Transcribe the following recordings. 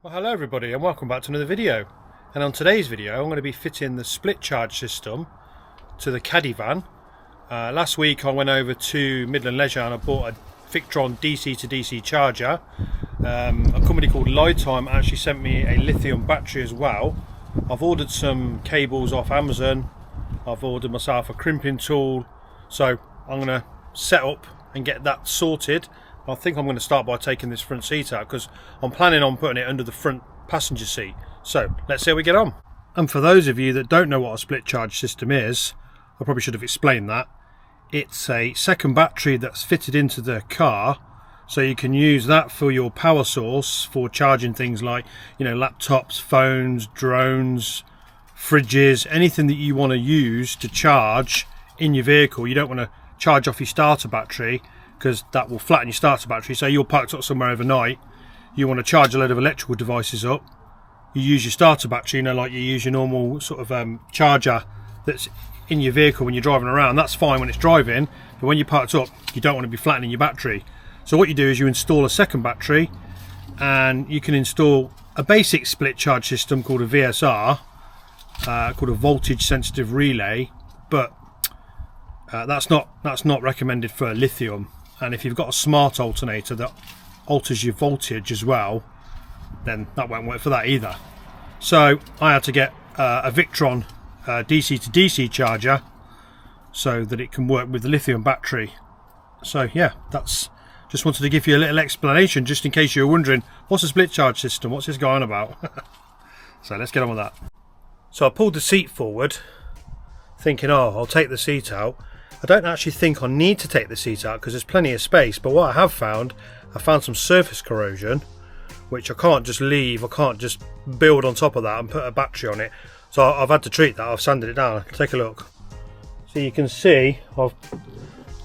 Well, hello everybody and welcome back to another video. And on today's video I'm going to be fitting the split charge system to the Caddy van. Last week I went over to Midland Leisure and I bought a Victron DC-DC charger. A company called LiTime actually sent me a lithium battery as well. I've ordered some cables off Amazon. I've ordered myself a crimping tool. So I'm going to set up and get that sorted. I think I'm going to start by taking this front seat out because I'm planning on putting it under the front passenger seat. So let's see how we get on. And for those of you that don't know what a split charge system is, I probably should have explained that. It's a second battery that's fitted into the car, so you can use that for your power source for charging things like, you know, laptops, phones, drones, fridges, anything that you want to use to charge in your vehicle. You don't want to charge off your starter battery because that will flatten your starter battery. So you're parked up somewhere overnight, you want to charge a load of electrical devices up, you use your starter battery, you know, like you use your normal sort of charger that's in your vehicle when you're driving around. That's fine when it's driving, but when you're parked up you don't want to be flattening your battery. So what you do is you install a second battery, and you can install a basic split charge system called a VSR, called a voltage sensitive relay, but that's not recommended for lithium. And if you've got a smart alternator that alters your voltage as well, then that won't work for that either. So I had to get a Victron DC to DC charger so that it can work with the lithium battery. So yeah, that's just wanted to give you a little explanation just in case you were wondering, what's a split charge system, what's this going on about? So let's get on with that. So I pulled the seat forward thinking, oh, I'll take the seat out. I don't actually think I need to take the seat out because there's plenty of space, but what I have found, I found some surface corrosion which I can't just leave. I can't just build on top of that and put a battery on it, so I've had to treat that. I've sanded it down. Take a look. So you can see I've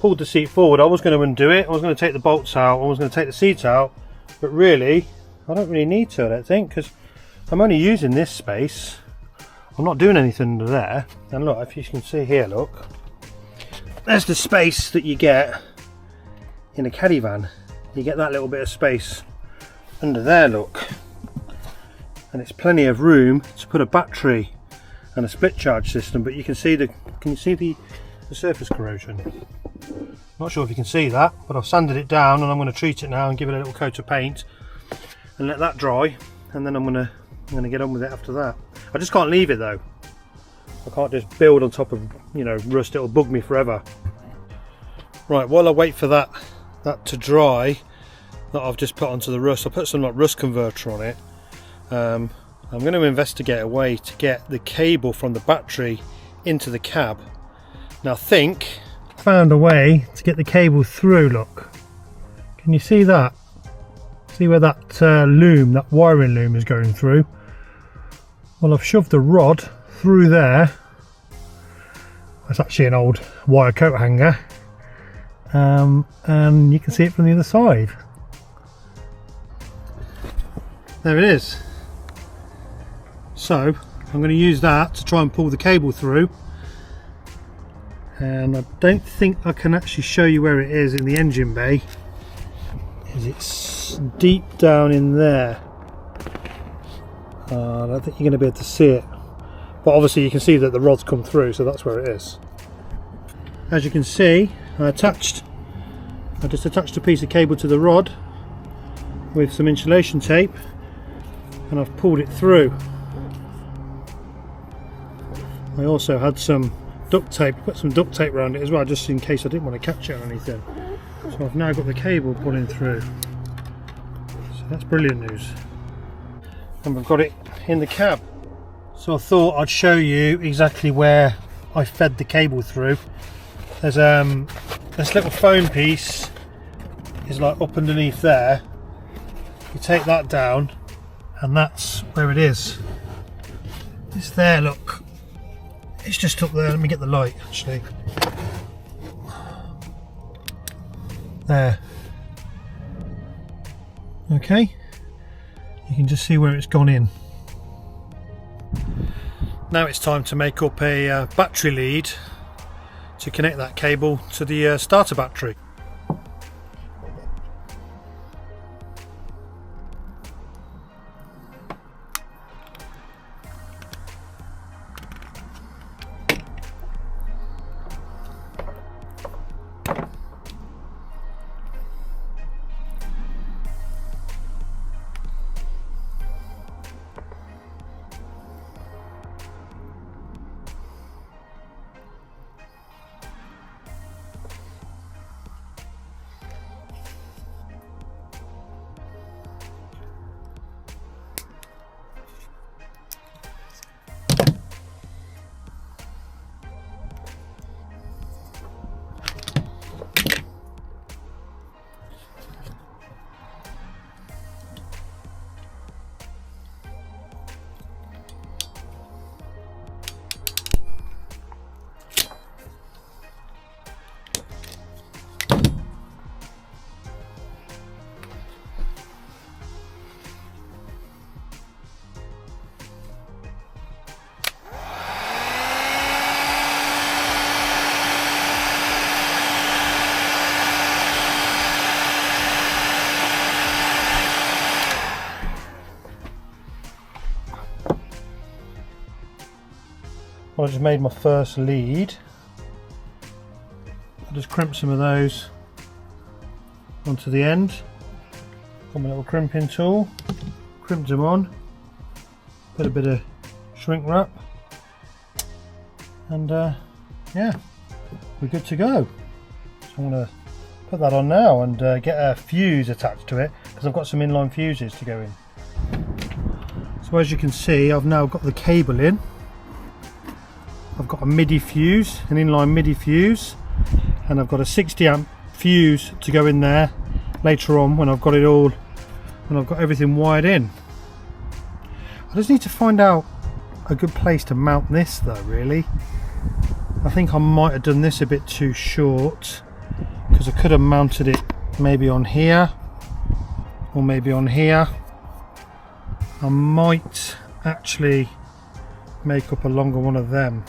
pulled the seat forward. I was going to undo it, I was going to take the bolts out, I was going to take the seat out, but really I don't really need to, I don't think, because I'm only using this space. I'm not doing anything under there. And look, if you can see here, look, there's the space that you get in a Caddy van. You get that little bit of space under there, look, and it's plenty of room to put a battery and a split charge system. But you can see the surface corrosion. Not sure if you can see that, but I've sanded it down and I'm going to treat it now and give it a little coat of paint and let that dry, and then I'm going to get on with it after that. I just can't leave it though. I can't just build on top of, you know, rust. It'll bug me forever. Right, while I wait for that to dry, that I've just put onto the rust, I put some like rust converter on it. I'm going to investigate a way to get the cable from the battery into the cab. Now I think I found a way to get the cable through. Look, can you see that? See where that loom, that wiring loom is going through? Well, I've shoved the rod through there. That's actually an old wire coat hanger, and you can see it from the other side. There it is. So I'm going to use that to try and pull the cable through, and I don't think I can actually show you where it is in the engine bay, because it's deep down in there. I don't think you're going to be able to see it, but obviously you can see that the rod's come through, so that's where it is. As you can see, I just attached a piece of cable to the rod with some insulation tape, and I've pulled it through. I also had some duct tape, put some duct tape around it as well, just in case I didn't want to catch it or anything. So I've now got the cable pulling through. So that's brilliant news. And we've got it in the cab. So I thought I'd show you exactly where I fed the cable through. There's this little foam piece is like up underneath there. You take that down and that's where it is. It's there, look. It's just up there. Let me get the light actually. There. Okay. You can just see where it's gone in. Now it's time to make up a battery lead to connect that cable to the starter battery. Well, I just made my first lead. I just crimp some of those onto the end. Got my little crimping tool, crimped them on, put a bit of shrink wrap, and yeah, we're good to go. So I'm going to put that on now and get a fuse attached to it, because I've got some inline fuses to go in. So as you can see, I've now got the cable in. I've got a MIDI fuse, an inline MIDI fuse, and I've got a 60 amp fuse to go in there later on when I've got it all, when I've got everything wired in. I just need to find out a good place to mount this though, really. I think I might have done this a bit too short, because I could have mounted it maybe on here or maybe on here. I might actually make up a longer one of them.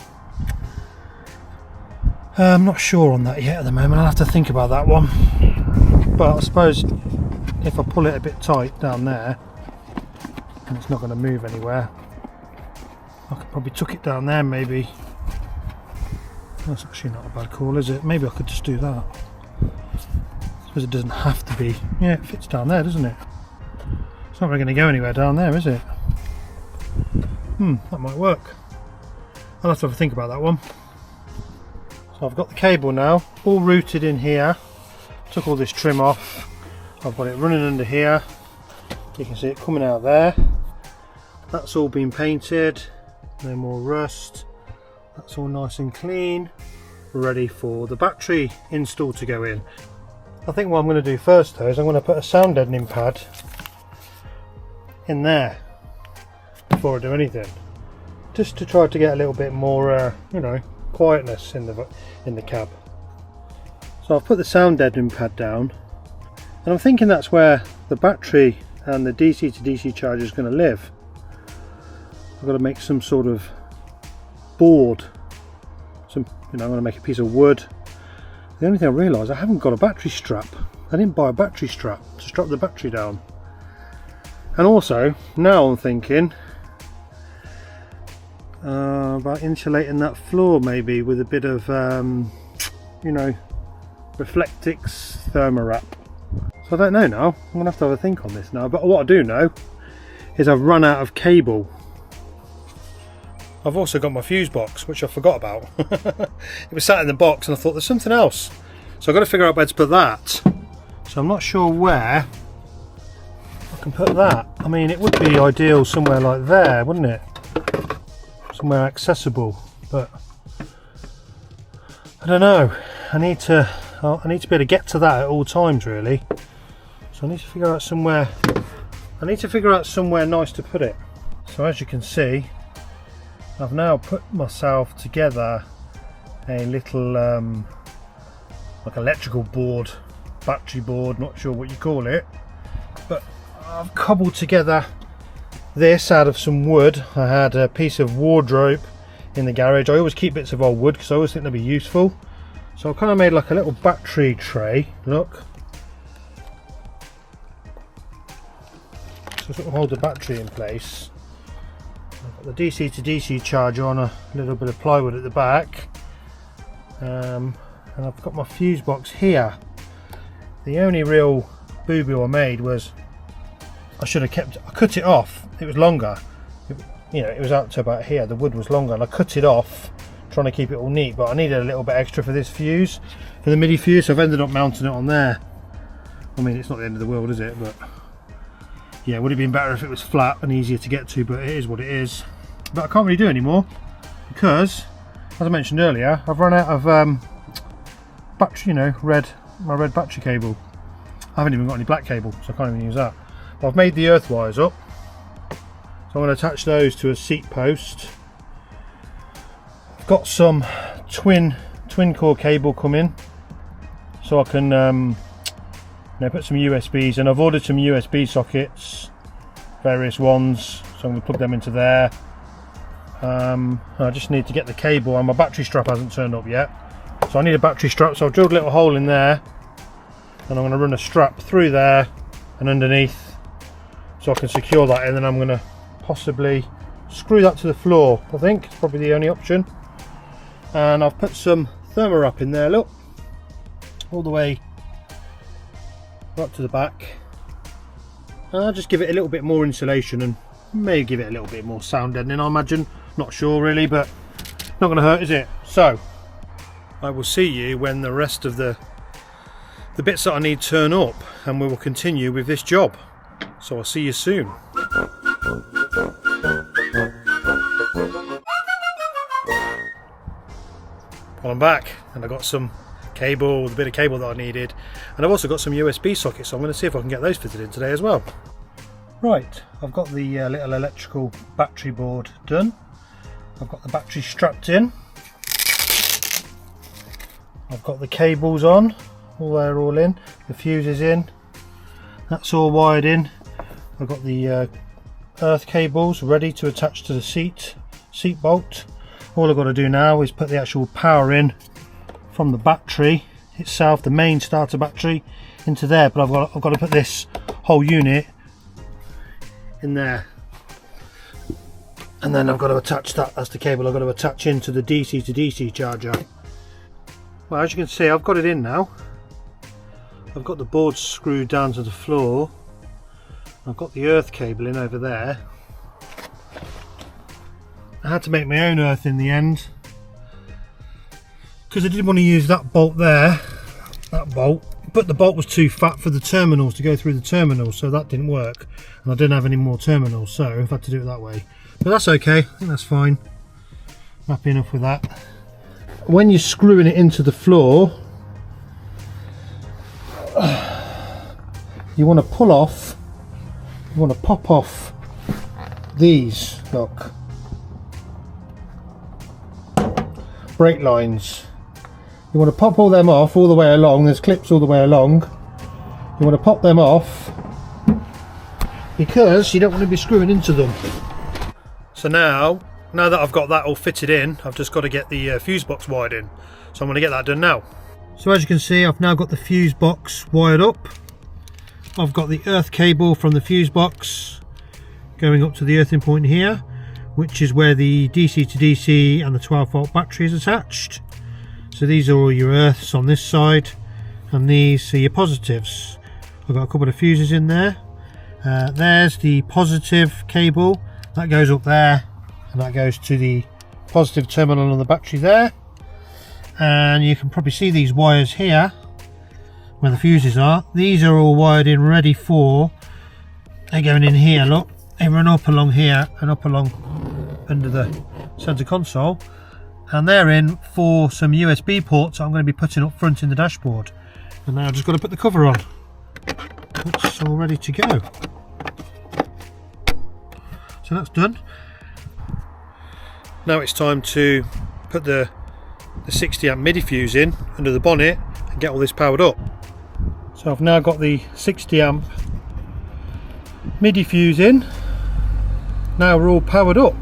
I'm not sure on that yet at the moment. I'll have to think about that one. But I suppose if I pull it a bit tight down there and it's not going to move anywhere, I could probably tuck it down there maybe. That's actually not a bad call, is it? Maybe I could just do that. I suppose it doesn't have to be. Yeah, it fits down there, doesn't it? It's not really going to go anywhere down there, is it? That might work. I'll have to have a think about that one. So I've got the cable now, all routed in here. Took all this trim off. I've got it running under here. You can see it coming out there. That's all been painted. No more rust. That's all nice and clean. Ready for the battery install to go in. I think what I'm going to do first though is I'm going to put a sound deadening pad in there before I do anything, just to try to get a little bit more you know, quietness in the cab. So I've put the sound deadening pad down, and I'm thinking that's where the battery and the DC to DC charger is going to live. I've got to make some sort of board, I'm going to make a piece of wood. The only thing I realised, I haven't got a battery strap. I didn't buy a battery strap to strap the battery down. And also, now I'm thinking about insulating that floor maybe with a bit of, you know, Reflectix thermowrap. So I don't know now. I'm going to have a think on this now. But what I do know is I've run out of cable. I've also got my fuse box, which I forgot about. It was sat in the box and I thought there's something else. So I've got to figure out where to put that. So I'm not sure where I can put that. I mean, it would be ideal somewhere like there, wouldn't it? Somewhere accessible, but I don't know. I need to be able to get to that at all times, really. So I need to figure out somewhere. I need to figure out somewhere nice to put it. So as you can see, I've now put myself together a little like electrical board, battery board, not sure what you call it, but I've cobbled together this out of some wood. I had a piece of wardrobe in the garage. I always keep bits of old wood because I always think they'll be useful. So I've kind of made like a little battery tray, look. So sort of hold the battery in place. I've got the DC to DC charger on, a little bit of plywood at the back, and I've got my fuse box here. The only real boo-boo I made was I cut it off. It was longer, you know, it was out to about here. The wood was longer and I cut it off trying to keep it all neat, but I needed a little bit extra for this fuse, for the MIDI fuse, so I've ended up mounting it on there. I mean, it's not the end of the world, is it? But yeah, it would have been better if it was flat and easier to get to, but it is what it is. But I can't really do anymore because, as I mentioned earlier, I've run out of battery, you know, my red battery cable. I haven't even got any black cable, so I can't even use that. But I've made the earth wires up, so I'm going to attach those to a seat post. I've got some twin core cable coming, so I can you know, put some USBs, and I've ordered some USB sockets, various ones, so I'm going to plug them into there. I just need to get the cable, and my battery strap hasn't turned up yet, so I need a battery strap. So I've drilled a little hole in there, and I'm going to run a strap through there and underneath, so I can secure that, and then I'm going to possibly screw that to the floor. I think it's probably the only option. And I've put some thermal wrap in there, look, all the way right to the back. And I'll just give it a little bit more insulation and maybe give it a little bit more sound deadening, I imagine. Not sure really, but not going to hurt, is it? So I will see you when the rest of the bits that I need turn up, and we will continue with this job. So I'll see you soon. Well, I'm back and I got some cable, the bit of cable that I needed, and I've also got some USB sockets, so I'm going to see if I can get those fitted in today as well. Right, I've got the little electrical battery board done. I've got the battery strapped in. I've got the cables on, they're all in. The fuse is in. That's all wired in. I've got the earth cables ready to attach to the seat bolt. All I've got to do now is put the actual power in from the battery itself, the main starter battery, into there. But I've got to put this whole unit in there, and then I've got to attach that. That's the cable I've got to attach into the DC to DC charger. Well, as you can see, I've got it in now. I've got the board screwed down to the floor. I've got the earth cable in over there. I had to make my own earth in the end because I didn't want to use that bolt there, that bolt, but the bolt was too fat for the terminals to go through the terminals, so that didn't work, and I didn't have any more terminals, so I've had to do it that way. But that's okay, I think that's fine. I'm happy enough with that. When you're screwing it into the floor, you want to pull off, you want to pop off these, look, brake lines. You want to pop all them off all the way along. There's clips all the way along. You want to pop them off because you don't want to be screwing into them. So now that I've got that all fitted in, I've just got to get the fuse box wired in. So I'm going to get that done now. So as you can see, I've now got the fuse box wired up. I've got the earth cable from the fuse box going up to the earthing point here, which is where the DC to DC and the 12 volt battery is attached. So these are all your earths on this side, and these are your positives. I've got a couple of fuses in there. There's the positive cable, that goes up there, and that goes to the positive terminal on the battery there. And you can probably see these wires here, where the fuses are. These are all wired in ready for, they're going in here, look. They run up along here and up along under the center console, and they're in for some USB ports I'm going to be putting up front in the dashboard. And now I've just got to put the cover on. It's all ready to go. So that's done. Now it's time to put the 60 amp MIDI fuse in under the bonnet and get all this powered up. So I've now got the 60 amp MIDI fuse in. Now we're all powered up,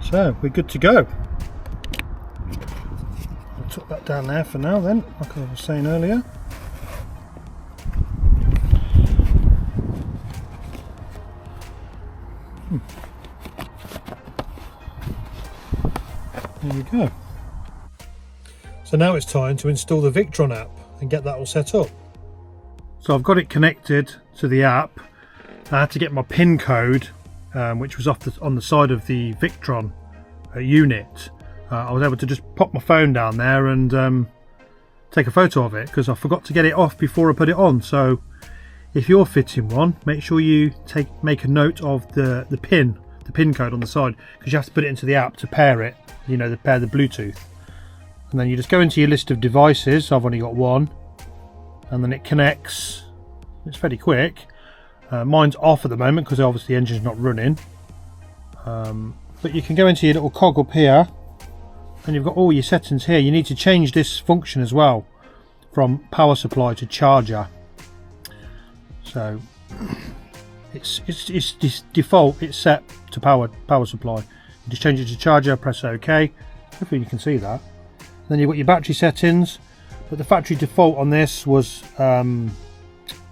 so we're good to go. I'll tuck that down there for now then, like I was saying earlier. There we go. So now it's time to install the Victron app and get that all set up. So I've got it connected to the app. I had to get my PIN code, which was on the side of the Victron unit. I was able to just pop my phone down there and take a photo of it because I forgot to get it off before I put it on. So if you're fitting one, make sure you make a note of the PIN code on the side, because you have to put it into the app to pair it, you know, to pair the Bluetooth. And then you just go into your list of devices. I've only got one, and then it connects. It's fairly quick. Mine's off at the moment because obviously the engine's not running, but you can go into your little cog up here and you've got all your settings here. You need to change this function as well from power supply to charger. So it's default, it's set to power supply. You just change it to charger, press OK. Hopefully you can see that. Then you've got your battery settings, but the factory default on this was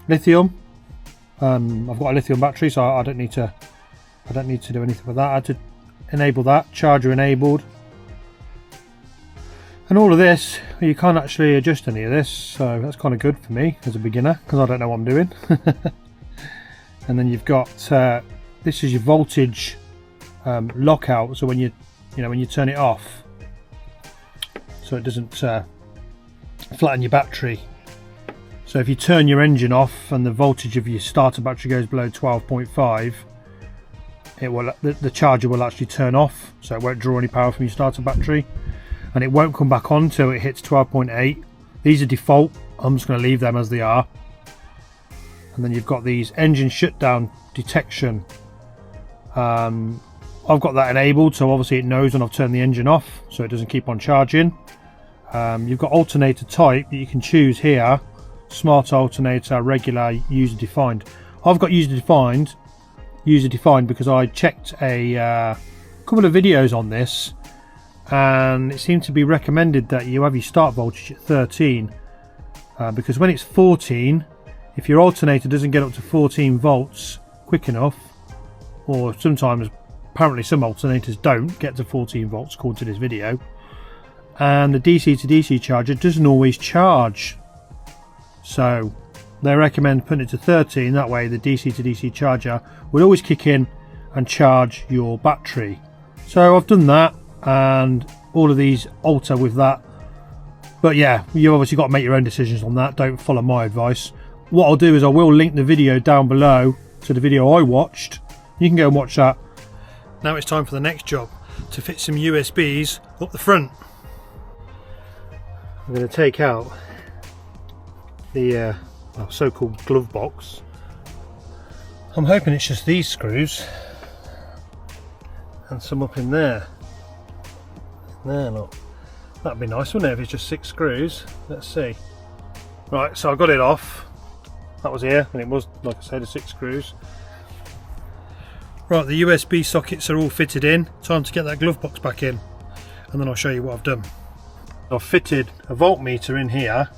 lithium. I've got a lithium battery, so I don't need to I don't need to do anything with that. I had to enable that, charger enabled. And all of this, you can't actually adjust any of this, so that's kind of good for me as a beginner, because I don't know what I'm doing. And then you've got, this is your voltage lockout, so when when you turn it off, so it doesn't flatten your battery. So if you turn your engine off and the voltage of your starter battery goes below 12.5, it will, the charger will actually turn off, so it won't draw any power from your starter battery, and it won't come back on until it hits 12.8. These are default. I'm just going to leave them as they are. And then you've got these engine shutdown detection. I've got that enabled, so obviously it knows when I've turned the engine off, so it doesn't keep on charging. You've got alternator type that you can choose here: smart alternator, regular, user defined. I've got user defined because I checked a couple of videos on this, and it seemed to be recommended that you have your start voltage at 13, because when it's 14, if your alternator doesn't get up to 14 volts quick enough, or sometimes apparently some alternators don't get to 14 volts according to this video, and the DC to DC charger doesn't always charge, so they recommend putting it to 13. That way the DC to DC charger will always kick in and charge your battery. So I've done that, and all of these alter with that, but yeah, you obviously got to make your own decisions on that. Don't follow my advice. What I'll do is I will link the video down below to the video I watched. You can go and watch that. Now it's time for the next job, to fit some USBs up the front. I'm going to take out the so-called glove box. I'm hoping it's just these screws and some up in there. There, look. That'd be nice, wouldn't it, if it's just 6 screws? Let's see. Right, so I got it off. That was here, and it was, like I said, 6 screws. Right, the USB sockets are all fitted in. Time to get that glove box back in, and then I'll show you what I've done. I've fitted a voltmeter in here.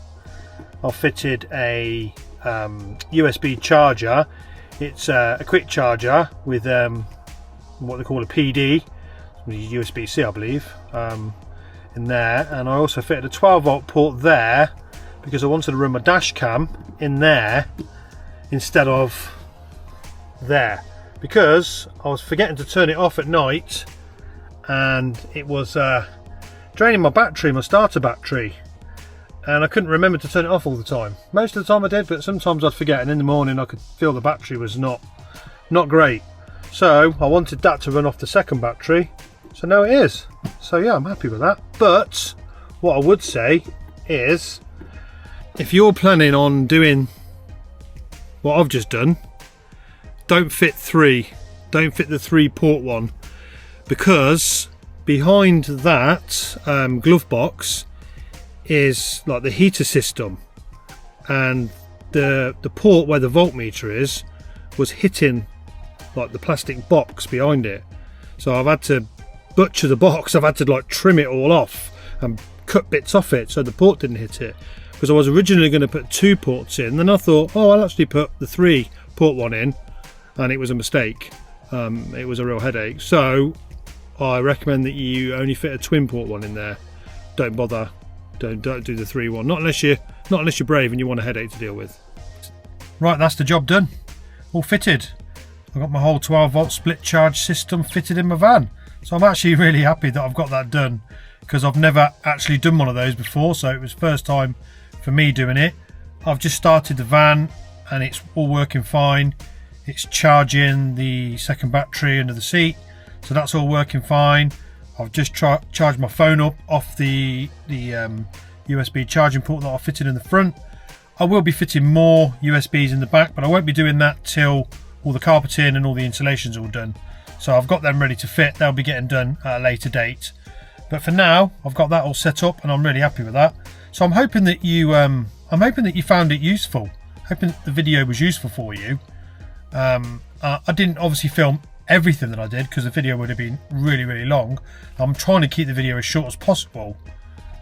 I've fitted a USB charger. It's a quick charger with what they call a PD, USB-C I believe, in there, and I also fitted a 12 volt port there because I wanted to run my dash cam in there instead of there, because I was forgetting to turn it off at night, and it was draining my battery, my starter battery, and I couldn't remember to turn it off all the time. Most of the time I did, but sometimes I'd forget, and in the morning I could feel the battery was not great. So I wanted that to run off the second battery, so now it is. So yeah, I'm happy with that. But what I would say is, if you're planning on doing what I've just done, don't fit the 3 port one, because behind that glove box is like the heater system, and the port where the voltmeter is was hitting like the plastic box behind it. So I've had to butcher the box. I've had to like trim it all off and cut bits off it so the port didn't hit it, because I was originally going to put 2 ports in, then I thought, oh, I'll actually put the 3 port one in, and it was a mistake. It was a real headache. So I recommend that you only fit a twin port one in there. Don't bother. Don't do the 3 one. Not unless you're brave and you want a headache to deal with. Right, that's the job done. All fitted. I've got my whole 12 volt split charge system fitted in my van. So I'm actually really happy that I've got that done, because I've never actually done one of those before, so it was first time for me doing it. I've just started the van and it's all working fine. It's charging the second battery under the seat, so that's all working fine. I've just charged my phone up off the USB charging port that I fitted in the front. I will be fitting more USBs in the back, but I won't be doing that till all the carpeting and all the insulation's all done. So I've got them ready to fit. They'll be getting done at a later date. But for now, I've got that all set up and I'm really happy with that. So I'm hoping that you found it useful. Hoping that the video was useful for you. I didn't obviously film everything that I did, because the video would have been really, really long. I'm trying to keep the video as short as possible.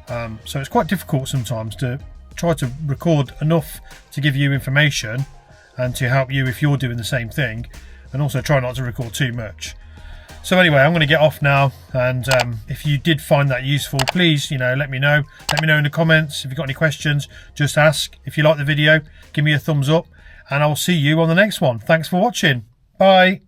So it's quite difficult sometimes to try to record enough to give you information and to help you if you're doing the same thing, and also try not to record too much. So anyway, I'm going to get off now, and if you did find that useful, please, let me know. Let me know in the comments. If you've got any questions, just ask. If you like the video, give me a thumbs up, and I will see you on the next one. Thanks for watching. Bye.